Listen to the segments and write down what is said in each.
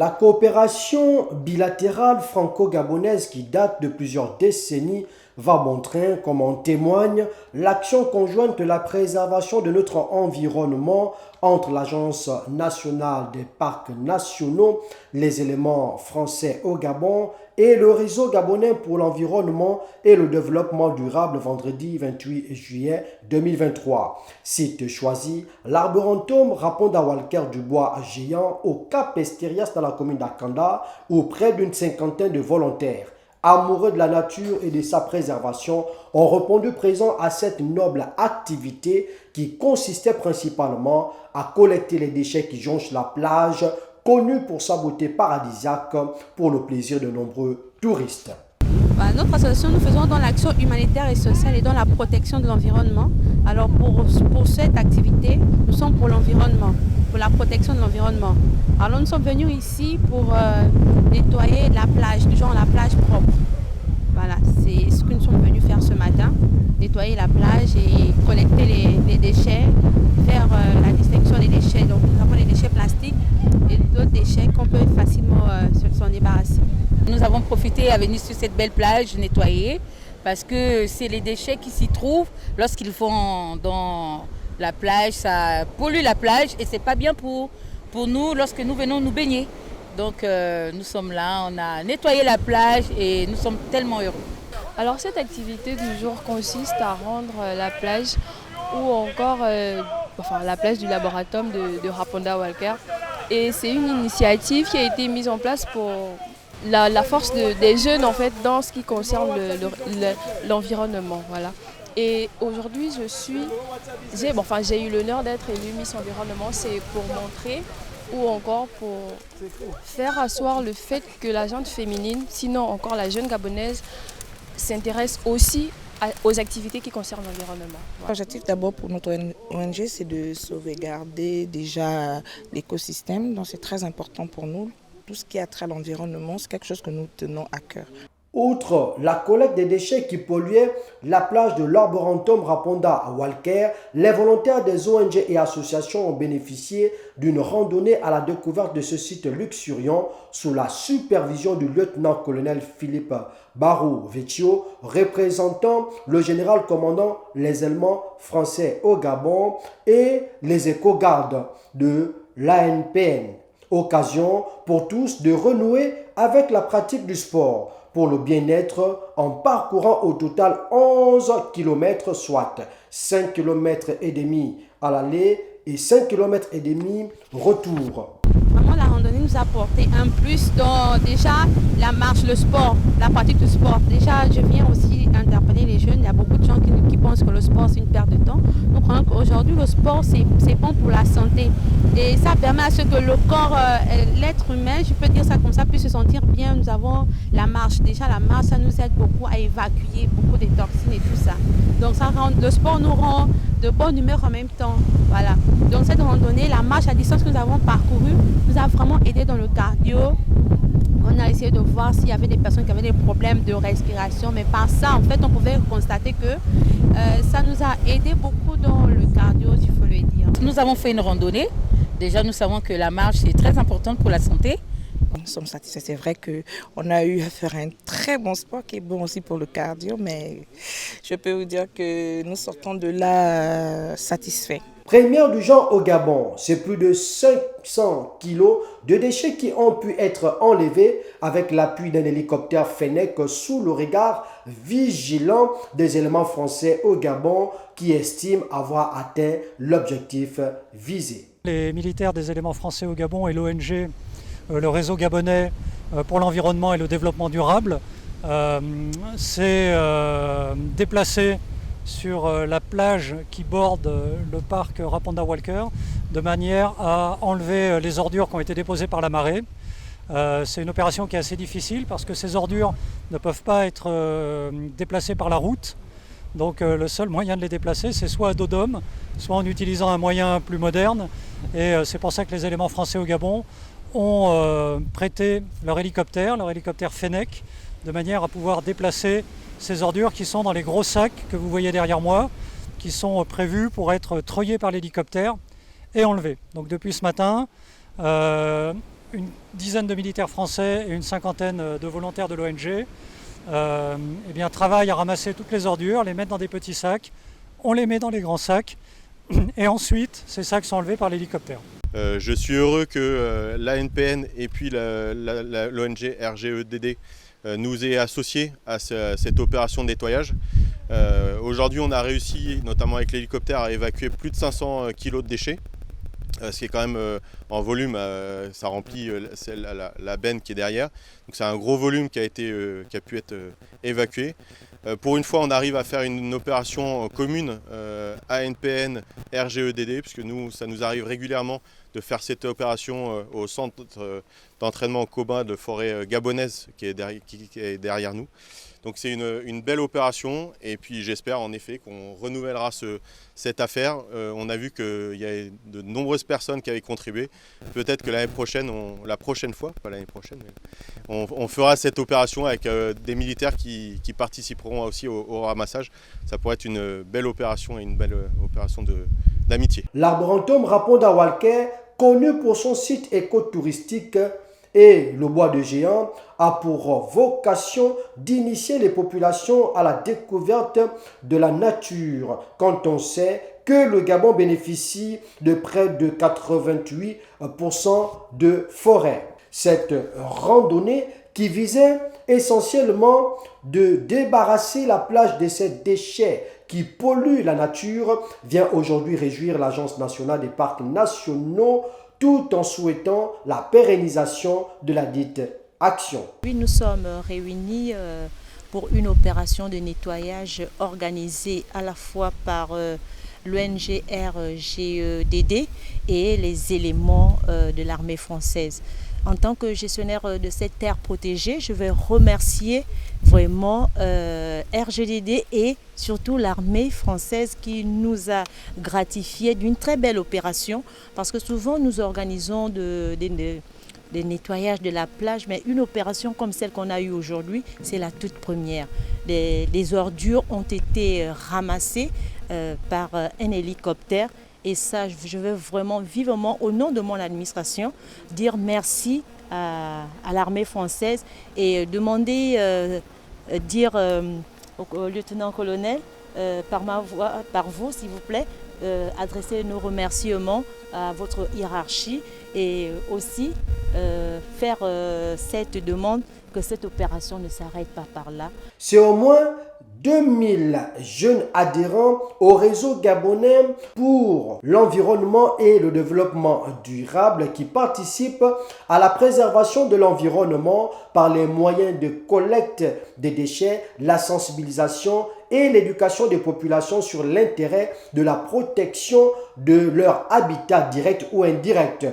La coopération bilatérale franco-gabonaise qui date de plusieurs décennies va montrer, comme en témoigne, l'action conjointe de la préservation de notre environnement entre l'Agence nationale des parcs nationaux, les éléments français au Gabon et le réseau gabonais pour l'environnement et le développement durable vendredi 28 juillet 2023. Site choisi, l'arboretum Raponda Walker du Bois géant au Cap Esterias dans la commune d'Akanda où près d'une cinquantaine de volontaires amoureux de la nature et de sa préservation, ont répondu présent à cette noble activité qui consistait principalement à collecter les déchets qui jonchent la plage, connue pour sa beauté paradisiaque, pour le plaisir de nombreux touristes. Notre association, nous faisons dans l'action humanitaire et sociale et dans la protection de l'environnement. Alors pour cette activité, nous sommes pour l'environnement, pour la protection de l'environnement. Alors nous sommes venus ici pour nettoyer la plage, du genre la plage propre. Voilà, c'est ce que nous sommes venus faire ce matin, nettoyer la plage et collecter les déchets, faire la distinction des déchets. Donc nous avons les déchets plastiques et d'autres déchets qu'on peut facilement s'en débarrasser. Nous avons profité à venir sur cette belle plage nettoyer parce que c'est les déchets qui s'y trouvent lorsqu'ils vont dans la plage, ça pollue la plage et c'est pas bien pour nous lorsque nous venons nous baigner. Donc nous sommes là, on a nettoyé la plage et nous sommes tellement heureux. Alors cette activité du jour consiste à rendre la plage ou encore la plage du laboratoire de Raponda Walker. Et c'est une initiative qui a été mise en place pour la force des jeunes en fait dans ce qui concerne l'environnement. Voilà. Et aujourd'hui j'ai eu l'honneur d'être élue Miss Environnement, c'est pour montrer ou encore pour faire asseoir le fait que la gente féminine, sinon encore la jeune gabonaise, s'intéresse aussi aux activités qui concernent l'environnement. Voilà. L'objectif d'abord pour notre ONG, c'est de sauvegarder déjà l'écosystème, donc c'est très important pour nous. Tout ce qui a trait à l'environnement, c'est quelque chose que nous tenons à cœur. Outre la collecte des déchets qui polluaient la plage de l'Arboretum Raponda à Walker, les volontaires des ONG et associations ont bénéficié d'une randonnée à la découverte de ce site luxuriant sous la supervision du lieutenant-colonel Philippe Barou-Vecchio, représentant le général commandant les éléments français au Gabon et les éco-gardes de l'ANPN. Occasion pour tous de renouer avec la pratique du sport pour le bien-être en parcourant au total 11 km, soit 5 km et demi à l'aller et 5 km et demi retour. Vraiment, la randonnée nous a apporté un plus dans déjà la marche, le sport, la pratique du sport. Déjà, je viens aussi interpeller les jeunes. Il y a beaucoup de gens qui pensent que le sport, c'est une perte de temps. Nous croyons qu'aujourd'hui, le sport, c'est bon pour la santé. Et ça permet à ce que le corps, l'être humain, je peux dire ça comme ça, puisse se sentir bien. Nous avons la marche. Déjà, la marche, ça nous aide beaucoup à évacuer beaucoup de toxines et tout ça. Donc, le sport nous rend de bonne humeur en même temps. Voilà. Donc, cette randonnée, la marche à distance que nous avons parcourue, nous a vraiment aidé dans le cardio. On a essayé de voir s'il y avait des personnes qui avaient des problèmes de respiration, mais par ça, en fait, on pouvait constater que ça nous a aidé beaucoup dans le cardio, il faut le dire. Nous avons fait une randonnée. Déjà, nous savons que la marche est très importante pour la santé. Nous sommes satisfaits. C'est vrai qu'on a eu à faire un très bon sport qui est bon aussi pour le cardio, mais je peux vous dire que nous sortons de là satisfaits. Première du genre au Gabon, c'est plus de 500 kilos de déchets qui ont pu être enlevés avec l'appui d'un hélicoptère Fennec sous le regard vigilant des éléments français au Gabon qui estiment avoir atteint l'objectif visé. Les militaires des éléments français au Gabon et l'ONG, le réseau gabonais pour l'environnement et le développement durable, s'est déplacé sur la plage qui borde le parc Raponda Walker de manière à enlever les ordures qui ont été déposées par la marée. C'est une opération qui est assez difficile parce que ces ordures ne peuvent pas être déplacées par la route. Donc le seul moyen de les déplacer, c'est soit à dos d'homme, soit en utilisant un moyen plus moderne. Et c'est pour ça que les éléments français au Gabon ont prêté leur hélicoptère Fennec, de manière à pouvoir déplacer ces ordures qui sont dans les gros sacs que vous voyez derrière moi, qui sont prévus pour être treuillés par l'hélicoptère et enlevés. Donc depuis ce matin, une dizaine de militaires français et une cinquantaine de volontaires de l'ONG travaillent à ramasser toutes les ordures, les mettre dans des petits sacs, on les met dans les grands sacs et ensuite ces sacs sont enlevés par l'hélicoptère. Je suis heureux que l'ANPN et puis l'ONG RGEDD nous aient associés à cette opération de nettoyage. Aujourd'hui, on a réussi, notamment avec l'hélicoptère, à évacuer plus de 500 kg de déchets. Ce qui est quand même en volume, ça remplit la benne qui est derrière. Donc c'est un gros volume qui a pu être évacué. Pour une fois, on arrive à faire une opération commune ANPN, RGEDD, puisque ça nous arrive régulièrement de faire cette opération au centre d'entraînement commun de forêt gabonaise qui est derrière nous. Donc c'est une belle opération et puis j'espère en effet qu'on renouvellera cette affaire. On a vu qu'il y a de nombreuses personnes qui avaient contribué. Peut-être que l'année prochaine, on fera cette opération avec des militaires qui participeront aussi au ramassage. Ça pourrait être une belle opération et une belle opération d'amitié. L'arboretum Raponda Walker, connu pour son site écotouristique et le bois de géant, a pour vocation d'initier les populations à la découverte de la nature, quand on sait que le Gabon bénéficie de près de 88% de forêt. Cette randonnée qui visait essentiellement de débarrasser la plage de ces déchets qui polluent la nature vient aujourd'hui réjouir l'Agence nationale des parcs nationaux tout en souhaitant la pérennisation de la dite action. Oui, nous sommes réunis pour une opération de nettoyage organisée à la fois par l'ONG RGEDD et les éléments de l'armée française. En tant que gestionnaire de cette terre protégée, je vais remercier vraiment RGEDD et surtout l'armée française qui nous a gratifié d'une très belle opération parce que souvent nous organisons des nettoyages de la plage, mais une opération comme celle qu'on a eue aujourd'hui, c'est la toute première. Les ordures ont été ramassées par un hélicoptère. Et ça, je veux vraiment vivement, au nom de mon administration, dire merci à l'armée française et demander, dire au lieutenant-colonel, par vous, s'il vous plaît, adresser nos remerciements à votre hiérarchie et aussi faire cette demande que cette opération ne s'arrête pas par là. C'est au moins 2000 jeunes adhérents au réseau gabonais pour l'environnement et le développement durable qui participent à la préservation de l'environnement par les moyens de collecte des déchets, la sensibilisation et l'éducation des populations sur l'intérêt de la protection de leur habitat direct ou indirect.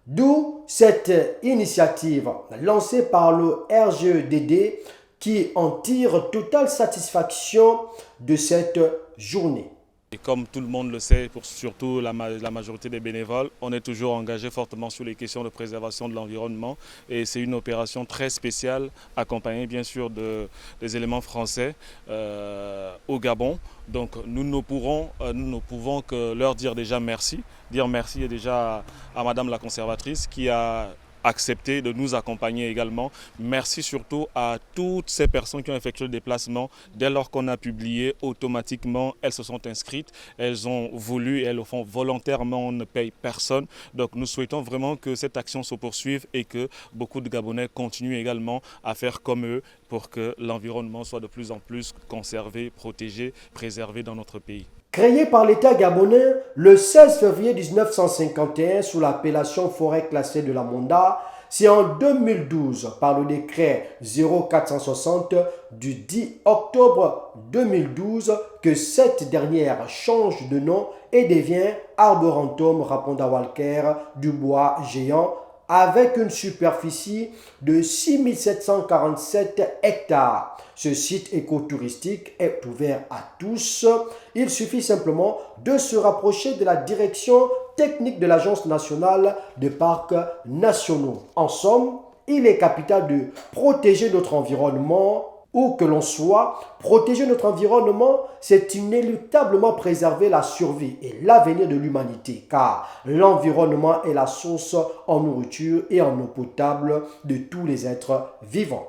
D'où cette initiative lancée par le RGEDD qui en tire totale satisfaction de cette journée. Et comme tout le monde le sait, pour surtout la majorité des bénévoles, on est toujours engagé fortement sur les questions de préservation de l'environnement et c'est une opération très spéciale accompagnée bien sûr des éléments français au Gabon. Donc nous ne pouvons que leur dire déjà merci. Dire merci déjà à Madame la conservatrice qui a accepté de nous accompagner également. Merci surtout à toutes ces personnes qui ont effectué le déplacement. Dès lors qu'on a publié, automatiquement, elles se sont inscrites, elles ont voulu et elles le font volontairement, on ne paye personne. Donc nous souhaitons vraiment que cette action se poursuive et que beaucoup de Gabonais continuent également à faire comme eux pour que l'environnement soit de plus en plus conservé, protégé, préservé dans notre pays. Créé par l'État gabonais le 16 février 1951 sous l'appellation forêt classée de la Monda, c'est en 2012 par le décret 0460 du 10 octobre 2012 que cette dernière change de nom et devient Arboretum Raponda Walker du bois géant avec une superficie de 6747 hectares. Ce site écotouristique est ouvert à tous. Il suffit simplement de se rapprocher de la direction technique de l'Agence nationale des parcs nationaux. En somme, il est capital de protéger notre environnement Où que l'on soit, protéger notre environnement, c'est inéluctablement préserver la survie et l'avenir de l'humanité, car l'environnement est la source en nourriture et en eau potable de tous les êtres vivants.